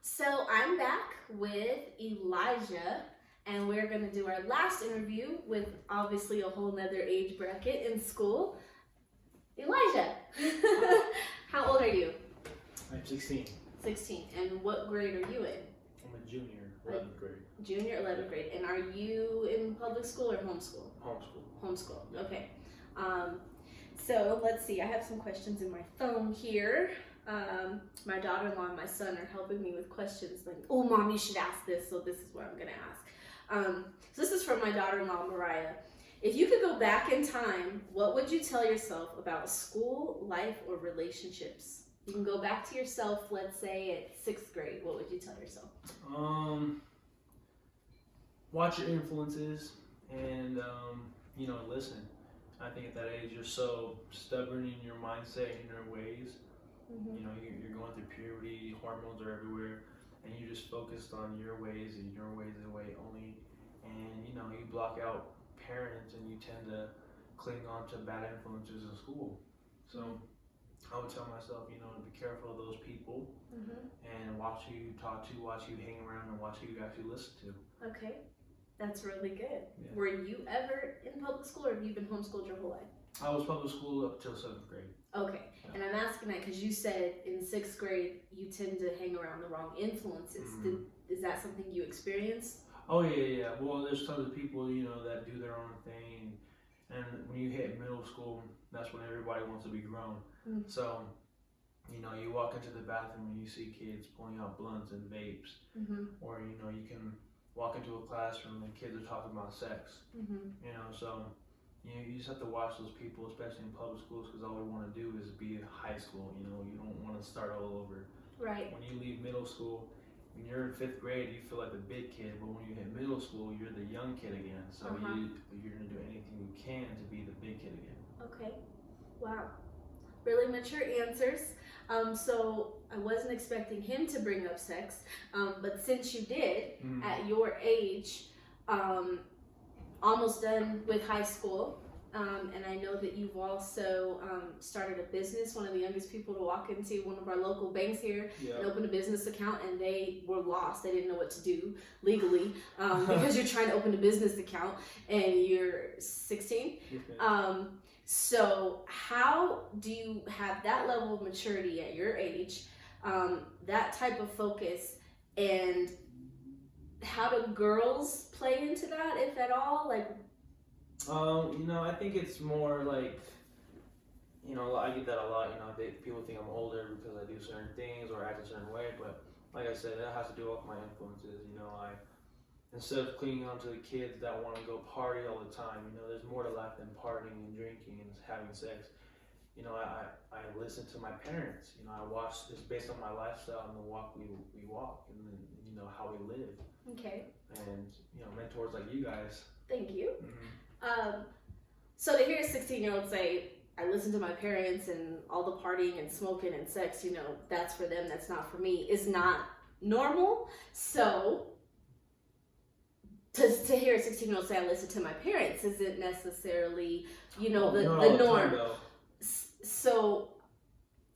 So I'm back with Elijah, and we're going to do our last interview with obviously a whole nother age bracket in school. Elijah, how old are you? I'm 16. 16. And what grade are you in? I'm a junior, 11th grade. Junior, 11th grade. And are you in public school or homeschool? Homeschool. Homeschool, okay. So let's see, I have some questions in my phone here. My daughter-in-law and my son are helping me with questions like, oh, Mom, you should ask this, so this is what I'm going to ask. So this is from my daughter-in-law, Mariah. If you could go back in time, what would you tell yourself about school, life, or relationships? You can go back to yourself, let's say at 6th grade. What would you tell yourself? Watch your influences and, listen. I think at that age you're so stubborn in your mindset and your ways. Mm-hmm. You're going through puberty, hormones are everywhere, and you're just focused on your ways and your ways and way only. And, you block out parents and you tend to cling on to bad influences in school. So I would tell myself, to be careful of those people and watch who you talk to, watch who you hang around, and watch who you actually listen to. Okay, that's really good. Yeah. Were you ever in public school, or have you been homeschooled your whole life? I was public school up till 7th grade. Okay, and I'm asking that because you said in 6th grade you tend to hang around the wrong influences. Is that something you experienced? Oh yeah. Well, there's tons of people, that do their own thing, and when you hit middle school, that's when everybody wants to be grown. So, you walk into the bathroom and you see kids pulling out blunts and vapes, or you can walk into a classroom and kids are talking about sex. So you just have to watch those people, especially in public schools, because all we want to do is be in high school. You don't want to start all over. Right. When you leave middle school, when you're in 5th grade, you feel like the big kid, but when you hit middle school, you're the young kid again. So you're going to do anything you can to be the big kid again. Okay. Wow. Really mature answers. So I wasn't expecting him to bring up sex, but since you did at your age, almost done with high school, and I know that you've also started a business, one of the youngest people to walk into one of our local banks here and open a business account, and they were lost. They didn't know what to do legally because you're trying to open a business account and you're 16. So how do you have that level of maturity at your age, that type of focus, and how do girls play into that, if at all? I think it's more like, I get that a lot. People think I'm older because I do certain things or act a certain way, but like I said, that has to do with my influences. Instead of clinging on to the kids that want to go party all the time, there's more to life than partying and drinking and having sex. I listen to my parents. I watch this based on my lifestyle and the walk we walk, and then, how we live. Okay. And, mentors like you guys. Thank you. So to hear a 16-year-old say, I listen to my parents and all the partying and smoking and sex, that's for them, that's not for me, is not normal. So to hear a 16-year-old say, I listen to my parents, isn't necessarily, the norm. So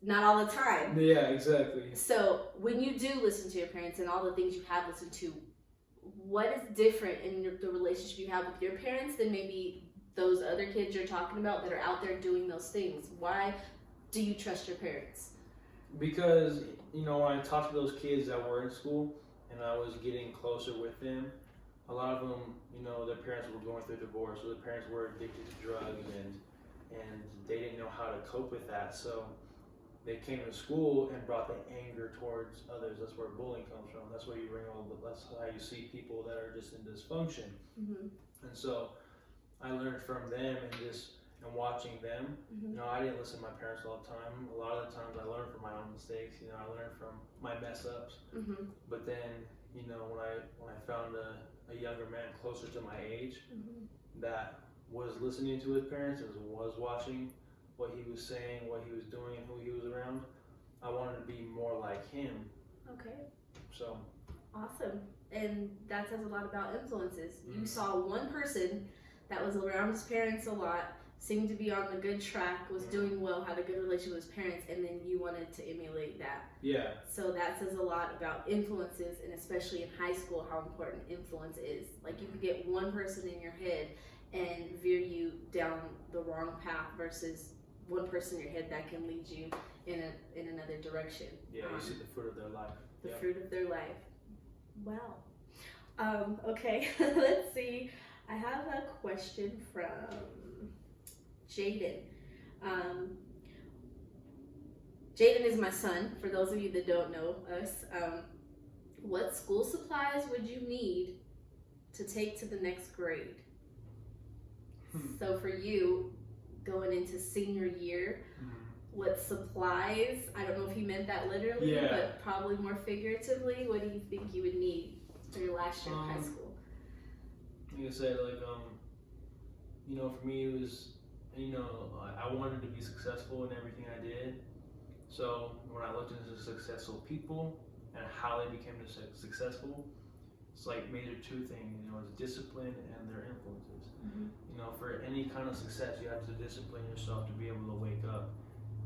not all the time. Yeah, exactly. So when you do listen to your parents and all the things you have listened to, what is different in the relationship you have with your parents than maybe those other kids you're talking about that are out there doing those things? Why do you trust your parents? Because, when I talked to those kids that were in school and I was getting closer with them, a lot of them, their parents were going through divorce, or their parents were addicted to drugs, and they didn't know how to cope with that. So they came to school and brought the anger towards others. That's where bullying comes from. That's where that's how you see people that are just in dysfunction. And so I learned from them and watching them. I didn't listen to my parents all the time. A lot of the times I learned from my own mistakes. I learned from my mess ups. But then, when I found a younger man closer to my age that was listening to his parents and was watching what he was saying, what he was doing, and who he was around, I wanted to be more like him. Okay. So. Awesome. And that says a lot about influences. You saw one person that was around his parents a lot, seemed to be on the good track, was doing well, had a good relationship with his parents, and then you wanted to emulate that. Yeah. So that says a lot about influences, and especially in high school, how important influence is. Like, you could get one person in your head and veer you down the wrong path versus one person in your head that can lead you in another direction. Yeah, you see the fruit of their life. The fruit of their life. Wow. Okay, let's see. I have a question from Jaden. Jaden is my son, for those of you that don't know us. What school supplies would you need to take to the next grade? So for you, going into senior year, what supplies, I don't know if he meant that literally, but probably more figuratively, what do you think you would need for your last year of high school? Like I said, you know, for me it was, you know, I wanted to be successful in everything I did. So when I looked into successful people and how they became successful, it's like major two things, you know, it's discipline and their influences. You know, for any kind of success, you have to discipline yourself to be able to wake up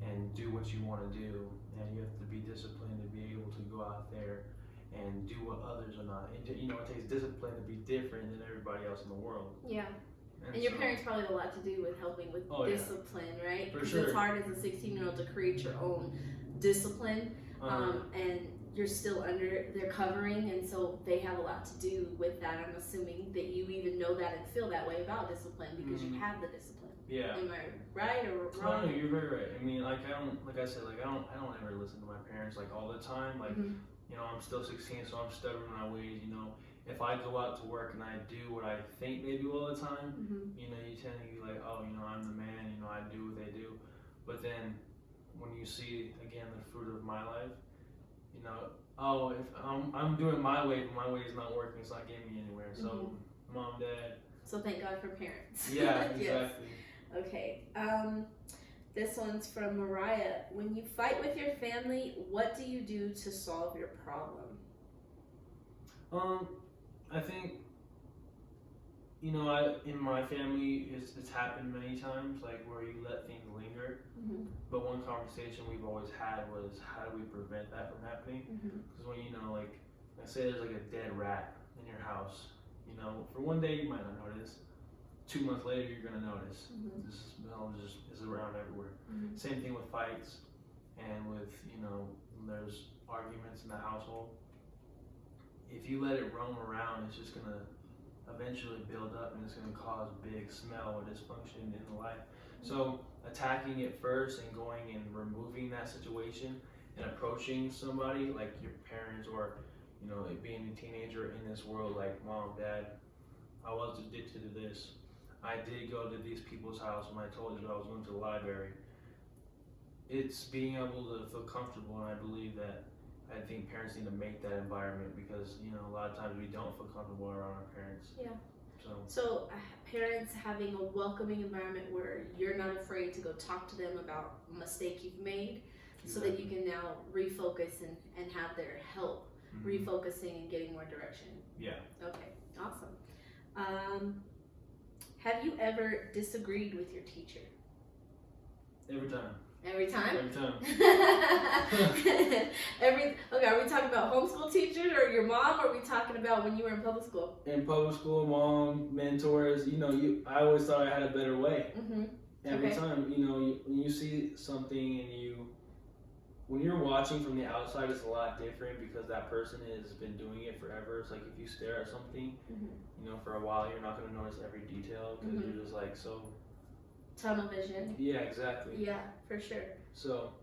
and do what you want to do, and you have to be disciplined to be able to go out there and do what others are not. And, you know, it takes discipline to be different than everybody else in the world. Yeah. And your parents probably have a lot to do with helping with discipline, right? For Because sure. it's hard as a 16-year-old to create your own discipline, and you're still under their covering, and so they have a lot to do with that. I'm assuming that you even know that and feel that way about discipline because you have the discipline. Yeah. Am I right or wrong? No, you're very right. I mean, like I don't ever listen to my parents like all the time. Like, you know, I'm still 16, so I'm stubborn in my ways. You know, if I go out to work and I do what I think they do all the time, you know, you tend to be like, oh, you know, I'm the man. You know, I do what they do. But then when you see again the fruit of my life, you know, oh, if I'm doing my way, but my way is not working, it's not getting me anywhere. So, mom, dad. So thank God for parents. Yeah, exactly. Okay. This one's from Mariah. When you fight with your family, what do you do to solve your problem? I think, you know, in my family, it's happened many times, like where you let things linger. But one conversation we've always had was, how do we prevent that from happening? Because when, you know, like, let's say there's like a dead rat in your house, you know, for one day you might not notice. 2 months later, you're gonna notice. This smell is around everywhere. Same thing with fights, and with, you know, there's arguments in the household. If you let it roam around, it's just gonna eventually build up, and it's gonna cause big smell or dysfunction in the life. So attacking it first and going and removing that situation and approaching somebody like your parents or, you know, like being a teenager in this world, like mom, dad, I was addicted to this. I did go to these people's house when I told you I was going to the library. It's being able to feel comfortable, and I believe that I think parents need to make that environment because, you know, a lot of times we don't feel comfortable around our parents. Yeah. So parents having a welcoming environment where you're not afraid to go talk to them about a mistake you've made, so that you can now refocus and have their help refocusing and getting more direction. Yeah. Okay, awesome. Have you ever disagreed with your teacher? Every time. Every time? Every time. Okay, are we talking about homeschool teachers or your mom, or are we talking about when you were in public school? In public school, mom, mentors, you know, I always thought I had a better way. Every time, you know, when you see something and when you're watching from the outside, it's a lot different because that person has been doing it forever. It's like if you stare at something, you know, for a while, you're not going to notice every detail because you're just like so. Tunnel vision. Yeah, exactly. Yeah, for sure. So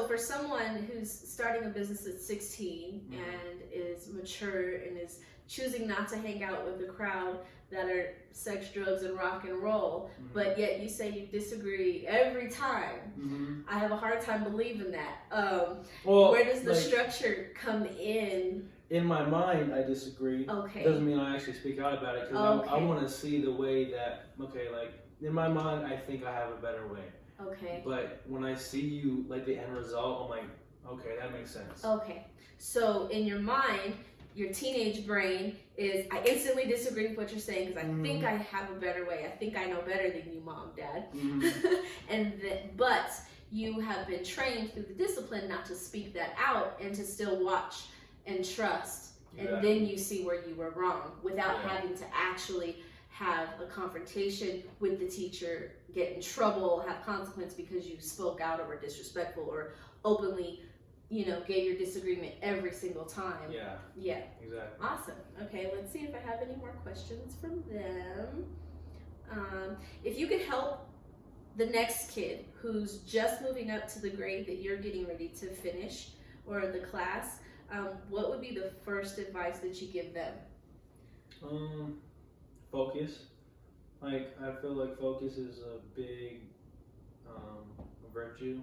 for someone who's starting a business at 16 and is mature and is choosing not to hang out with the crowd that are sex, drugs, and rock and roll, but yet you say you disagree every time. I have a hard time believing that. Where does the structure come in? In my mind, I disagree. Okay. Doesn't mean I actually speak out about it because I want to see the way that, like, in my mind, I think I have a better way. Okay. But when I see you, like, the end result, I'm like, okay, that makes sense. Okay. So in your mind, your teenage brain is, I instantly disagree with what you're saying because I think I have a better way. I think I know better than you, mom, dad. But you have been trained through the discipline not to speak that out and to still watch and trust. And then you see where you were wrong without having to actually have a confrontation with the teacher, get in trouble, have consequence because you spoke out or were disrespectful or openly, you know, gave your disagreement every single time. Yeah. Exactly. Awesome. Okay, let's see if I have any more questions from them. If you could help the next kid who's just moving up to the grade that you're getting ready to finish or the class, what would be the first advice that you give them? Focus. Like, I feel like focus is a big virtue,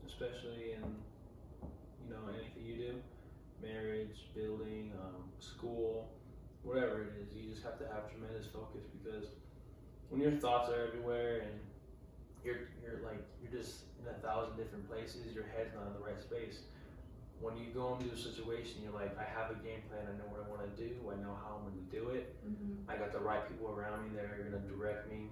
especially in, you know, anything you do, marriage, building, school, whatever it is. You just have to have tremendous focus, because when your thoughts are everywhere and you're just in 1,000 different places, your head's not in the right space. When you go into a situation, you're like, I have a game plan, I know what I want to do, I know how I'm going to do it, I got the right people around me that are going to direct me.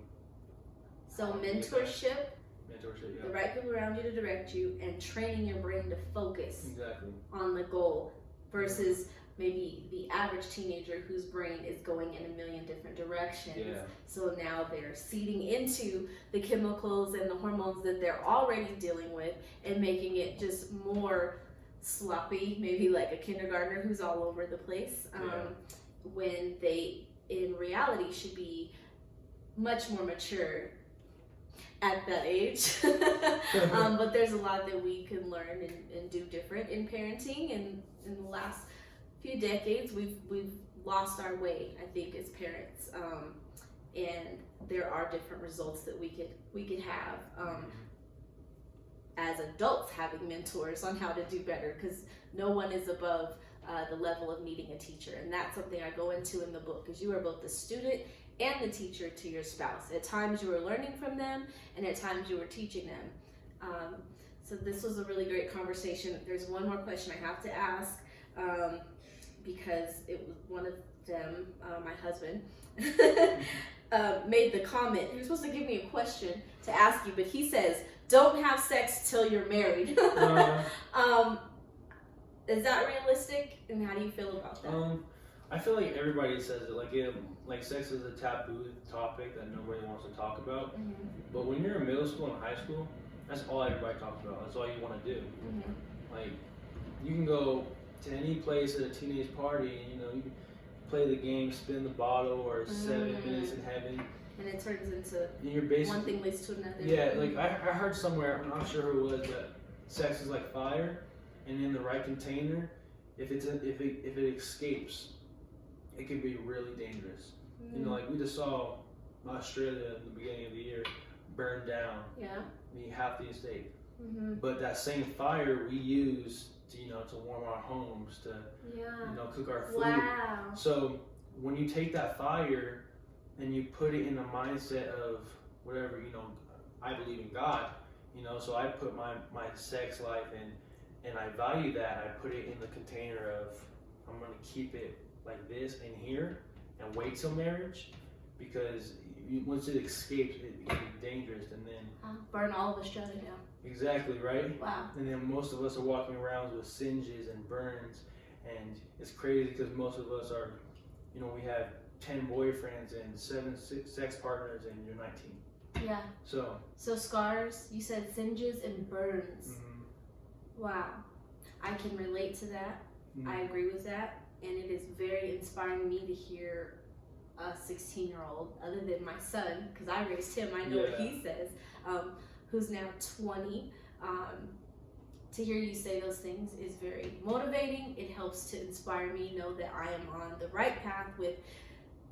So mentorship, yeah. The right people around you to direct you, and training your brain to focus Exactly. on the goal versus maybe the average teenager whose brain is going in a million different directions. So now they're seeding into the chemicals and the hormones that they're already dealing with and making it just more sloppy, maybe like a kindergartner who's all over the place, when they in reality should be much more mature at that age. But there's a lot that we can learn and do different in parenting, and in the last few decades we've lost our way, I think, as parents, and there are different results that we could have as adults, having mentors on how to do better, because no one is above the level of needing a teacher. And that's something I go into in the book, because you are both the student and the teacher to your spouse. At times you were learning from them, and at times you were teaching them. So this was a really great conversation. There's one more question I have to ask, because it was one of them, my husband, made the comment. He was supposed to give me a question to ask you, but he says, don't have sex till you're married. Is that realistic, and how do you feel about that? I feel like everybody says it. Like sex is a taboo topic that nobody wants to talk about. But when you're in middle school and high school, that's all everybody talks about. That's all you want to do. Like, you can go to any place at a teenage party, and you can play the game, spin the bottle, or 7 minutes in heaven. And it turns into you're one thing leads to another. Yeah, like I heard somewhere, I'm not sure who it was, but sex is like fire, and in the right container, if it escapes, it can be really dangerous. Like we just saw Australia in the beginning of the year burn down. Half the estate. But that same fire we use to warm our homes, to cook our food. Wow. So when you take that fire and you put it in the mindset of whatever, I believe in God, so I put my sex life and I value that. I put it in the container of, I'm going to keep it like this in here and wait till marriage, because once it escapes, it can be dangerous, and then burn all of Australia down. Exactly, right? Wow. And then most of us are walking around with singes and burns, and it's crazy because most of us are, we have 10 boyfriends and 7 sex partners, and you're 19. Yeah. So scars, you said singes and burns. Wow. I can relate to that. I agree with that. And it is very inspiring me to hear a 16-year-old, other than my son, because I raised him, I know what he says, who's now 20. To hear you say those things is very motivating. It helps to inspire me, know that I am on the right path with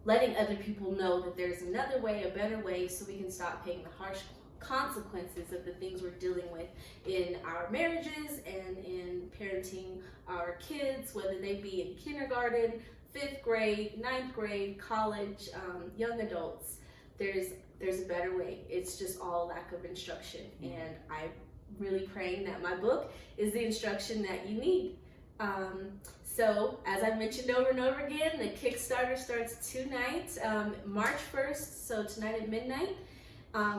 letting other people know that there's another way, a better way, so we can stop paying the harsh consequences of the things we're dealing with in our marriages and in parenting our kids, whether they be in kindergarten, 5th grade, 9th grade, college, young adults. There's a better way. It's just all lack of instruction. And I'm really praying that my book is the instruction that you need. So, as I mentioned over and over again, the Kickstarter starts tonight, March 1st, so tonight at midnight.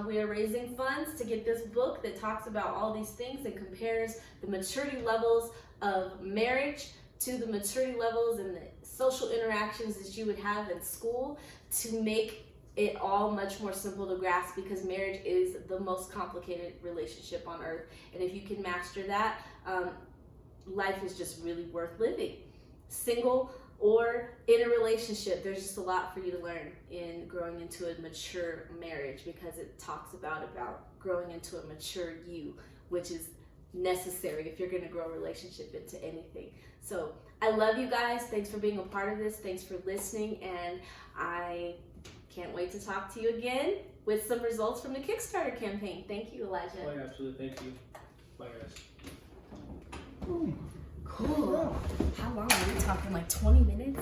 We are raising funds to get this book that talks about all these things and compares the maturity levels of marriage to the maturity levels and the social interactions that you would have in school to make it all much more simple to grasp, because marriage is the most complicated relationship on earth. And if you can master that, life is just really worth living. Single or in a relationship, there's just a lot for you to learn in growing into a mature marriage, because it talks about growing into a mature you, which is necessary if you're going to grow a relationship into anything. So I love you guys. Thanks for being a part of this. Thanks for listening. And I can't wait to talk to you again with some results from the Kickstarter campaign. Thank you, Elijah. Oh, yeah, absolutely. Thank you. Bye, guys. Cool. How long are we talking? Like 20 minutes?